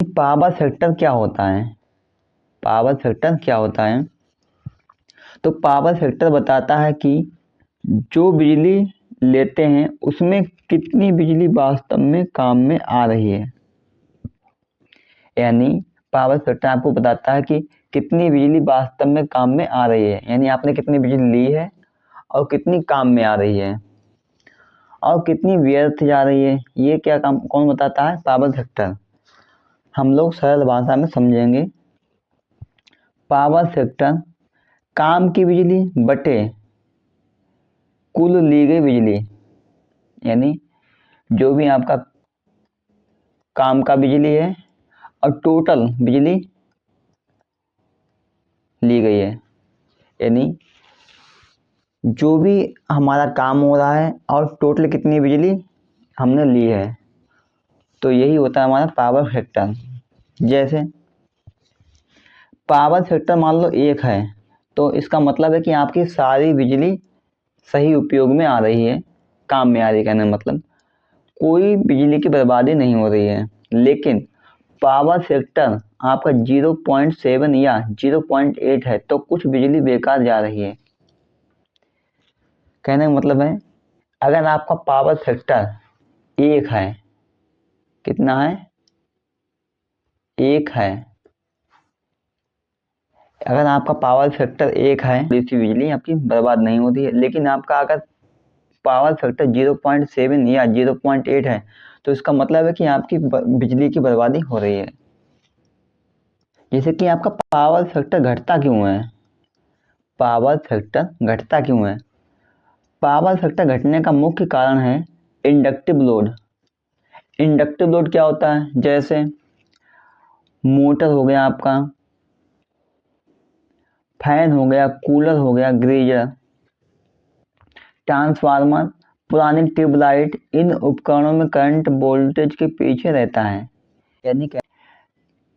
Power factor क्या होता है? पावर फैक्टर क्या होता है? तो पावर फैक्टर बताता है कि जो बिजली लेते हैं उसमें कितनी बिजली वास्तव में काम में आ रही है। यानी पावर फैक्टर आपको बताता है कि कितनी बिजली वास्तव में काम में आ रही है, यानी आपने कितनी बिजली ली है और कितनी काम में आ रही है और कितनी व्यर्थ जा रही है। ये क्या काम कौन बताता है? Power factor. हम लोग सरल भाषा में समझेंगे। पावर फैक्टर काम की बिजली बटे कुल ली गई बिजली, यानी जो भी आपका काम का बिजली है और टोटल बिजली ली गई है, यानी जो भी हमारा काम हो रहा है और टोटल कितनी बिजली हमने ली है, तो यही होता है हमारा पावर फैक्टर। जैसे पावर फैक्टर मान लो 1 है, तो इसका मतलब है कि आपकी सारी बिजली सही उपयोग में आ रही है, काम में आ रही है। कहने का मतलब कोई बिजली की बर्बादी नहीं हो रही है। लेकिन पावर फैक्टर आपका 0.7 या 0.8 है तो कुछ बिजली बेकार जा रही है। कहने का मतलब है अगर आपका पावर फैक्टर 1 है, कितना है? 1 है। अगर आपका पावर फैक्टर 1 है, इसी बिजली आपकी बर्बाद नहीं होती है। लेकिन आपका अगर पावर फैक्टर 0.7 या 0.8 है, तो इसका मतलब है कि आपकी बिजली की बर्बादी हो रही है। जैसे कि आपका पावर फैक्टर घटता क्यों है? पावर फैक्टर घटता क्यों है? पावर फैक्टर घटने का मुख्य कारण है इंडक्टिव लोड। इंडक्टिव लोड क्या होता है? जैसे मोटर हो गया आपका, फैन हो गया, कूलर हो गया, गीजर, ट्रांसफार्मर, पुरानी ट्यूबलाइट, इन उपकरणों में करंट वोल्टेज के पीछे रहता है, यानी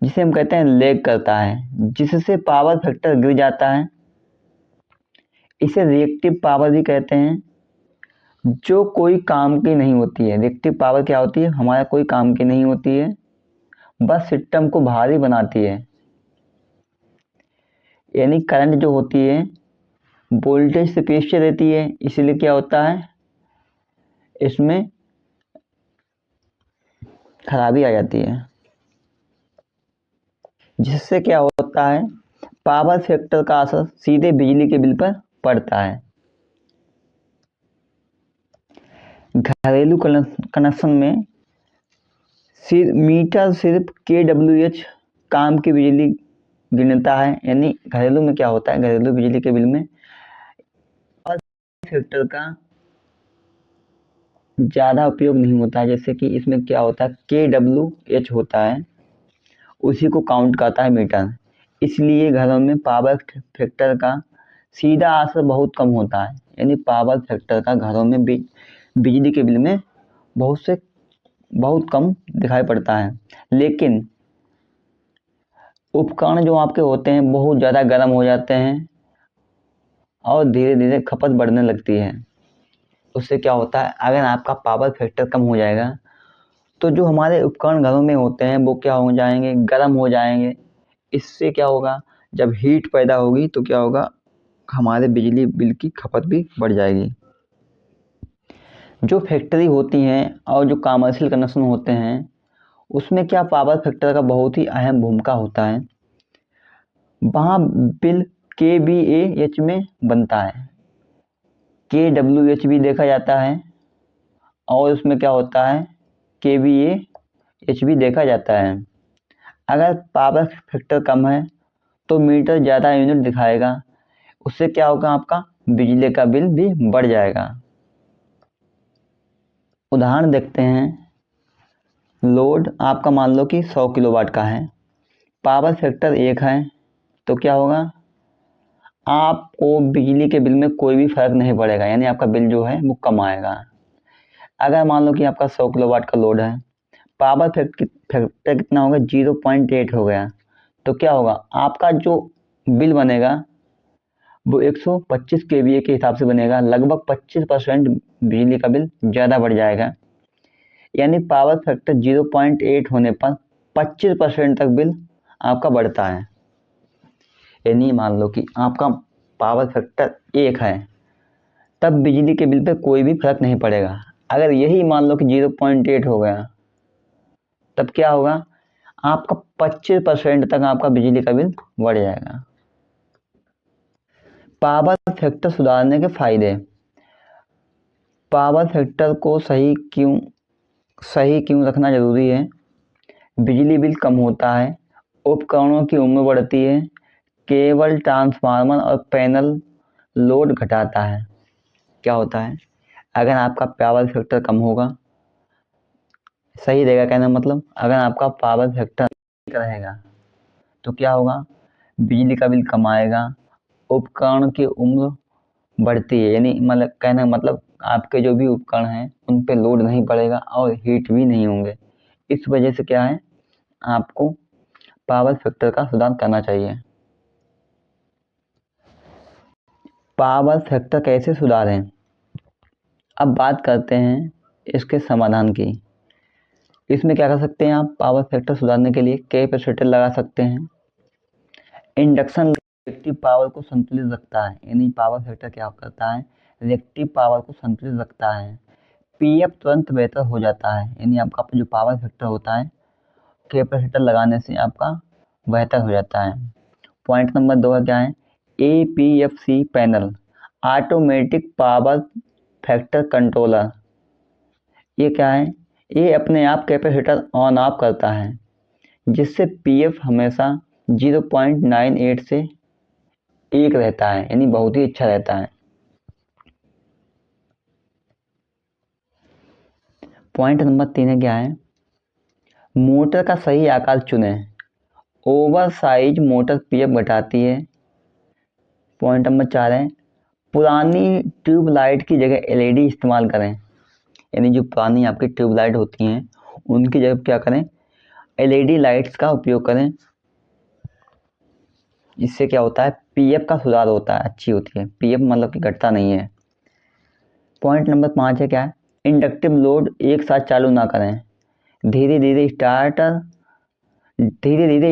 जिसे हम कहते हैं लैग करता है, जिससे पावर फैक्टर गिर जाता है। इसे रिएक्टिव पावर भी कहते हैं, जो कोई काम की नहीं होती है। रिएक्टिव पावर क्या होती है? हमारा कोई काम की नहीं होती है, बस सिस्टम को भारी बनाती है। यानी करंट जो होती है वोल्टेज से पीछे रहती है, इसलिए क्या होता है, इसमें खराबी आ जाती है, जिससे क्या होता है पावर फैक्टर का असर सीधे बिजली के बिल पर पड़ता है। घरेलू कनेक्शन में मीटर सिर्फ kWh काम की बिजली गिनता है। यानी घरेलू में क्या होता है, घरेलू बिजली के बिल में पावर फैक्टर का ज़्यादा उपयोग नहीं होता है। जैसे कि इसमें क्या होता है, kWh होता है, उसी को काउंट करता है मीटर। इसलिए घरों में पावर फैक्टर का सीधा असर बहुत कम होता है। यानी पावर फैक्टर का घरों में बिजली के बिल में बहुत कम दिखाई पड़ता है। लेकिन उपकरण जो आपके होते हैं बहुत ज़्यादा गर्म हो जाते हैं और धीरे धीरे खपत बढ़ने लगती है। उससे क्या होता है, अगर आपका पावर फैक्टर कम हो जाएगा तो जो हमारे उपकरण घरों में होते हैं वो क्या हो जाएंगे, गर्म हो जाएंगे। इससे क्या होगा, जब हीट पैदा होगी तो क्या होगा, हमारे बिजली बिल की खपत भी बढ़ जाएगी। जो फैक्ट्री होती हैं और जो कमर्शियल कनेक्शन होते हैं उसमें क्या पावर फैक्टर का बहुत ही अहम भूमिका होता है। वहाँ बिल kVAh में बनता है, kWh भी देखा जाता है और उसमें क्या होता है kVAh भी देखा जाता है। अगर पावर फैक्टर कम है तो मीटर ज़्यादा यूनिट दिखाएगा, उससे क्या होगा, आपका बिजली का बिल भी बढ़ जाएगा। उदाहरण देखते हैं। लोड आपका मान लो कि 100 किलोवाट का है, पावर फैक्टर 1 है, तो क्या होगा, आपको बिजली के बिल में कोई भी फर्क नहीं पड़ेगा। यानी आपका बिल जो है वो कम आएगा। अगर मान लो कि आपका 100 किलोवाट का लोड है, पावर फैक्टर कितना होगा, 0.8 हो गया, तो क्या होगा, आपका जो बिल बनेगा वो 125 kVA के हिसाब से बनेगा। लगभग 25% बिजली का बिल ज़्यादा बढ़ जाएगा। यानी पावर फैक्टर 0.8 होने पर 25% तक बिल आपका बढ़ता है। यानी मान लो कि आपका पावर फैक्टर 1 है, तब बिजली के बिल पे कोई भी फर्क नहीं पड़ेगा। अगर यही मान लो कि 0.8 हो गया, तब क्या होगा, आपका 25% तक आपका बिजली का बिल बढ़ जाएगा। पावर फैक्टर सुधारने के फायदे। पावर फैक्टर को सही क्यों रखना जरूरी है। बिजली बिल कम होता है, उपकरणों की उम्र बढ़ती है, केबल, ट्रांसफार्मर और पैनल लोड घटाता है। क्या होता है, अगर आपका पावर फैक्टर कम होगा, सही रहेगा कहना मतलब, अगर आपका पावर फैक्टर रहेगा तो क्या होगा, बिजली का बिल कम आएगा, उपकरण की उम्र बढ़ती है, यानी मतलब कहना मतलब आपके जो भी उपकरण हैं उन पे लोड नहीं पड़ेगा और हीट भी नहीं होंगे। इस वजह से क्या है, आपको पावर फैक्टर का सुधार करना चाहिए। पावर फैक्टर कैसे सुधारें। अब बात करते हैं इसके समाधान की। इसमें क्या कर सकते हैं आप, पावर फैक्टर सुधारने के लिए कैपेसिटर लगा सकते हैं। इंडक्शन रिएक्टिव पावर को संतुलित रखता है, यानी पावर फैक्टर क्या करता है, रिएक्टिव पावर को संतुलित रखता है। पीएफ तुरंत बेहतर हो जाता है, यानी आपका जो पावर फैक्टर होता है कैपेसिटर लगाने से आपका बेहतर हो जाता है। पॉइंट नंबर 2 क्या है, APFC panel, automatic power factor controller. ये क्या है, ये अपने आप कैपेसिटर ऑन ऑफ करता है, जिससे पीएफ हमेशा 0.98 से 1 रहता है, यानी बहुत ही अच्छा रहता है। पॉइंट नंबर 3 क्या है, मोटर का सही आकार चुनें। ओवर साइज मोटर पीएफ घटाती है। पॉइंट नंबर 4 है, पुरानी ट्यूबलाइट की जगह एलईडी इस्तेमाल करें, यानी जो पुरानी आपकी ट्यूबलाइट होती हैं उनकी जगह क्या करें, एलईडी लाइट्स का उपयोग करें। इससे क्या होता है, पीएफ का सुधार होता है, अच्छी होती है, पीएफ मतलब कि घटता नहीं है। पॉइंट नंबर 5 है क्या है, इंडक्टिव लोड एक साथ चालू ना करें, धीरे धीरे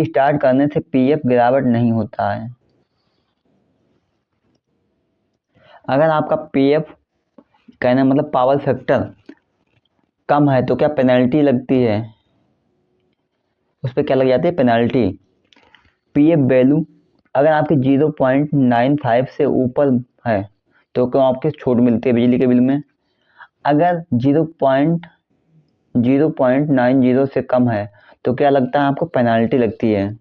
स्टार्ट करने से पीएफ गिरावट नहीं होता है। अगर आपका पीएफ कहना मतलब पावर फैक्टर कम है तो क्या पेनल्टी लगती है, उस पर क्या लग जाती है, पेनल्टी। पीएफ वैल्यू अगर आपकी 0.95 से ऊपर है तो क्यों आपकी छूट मिलती है बिजली के बिल में। अगर 0.90 से कम है तो क्या लगता है, आपको पेनल्टी लगती है।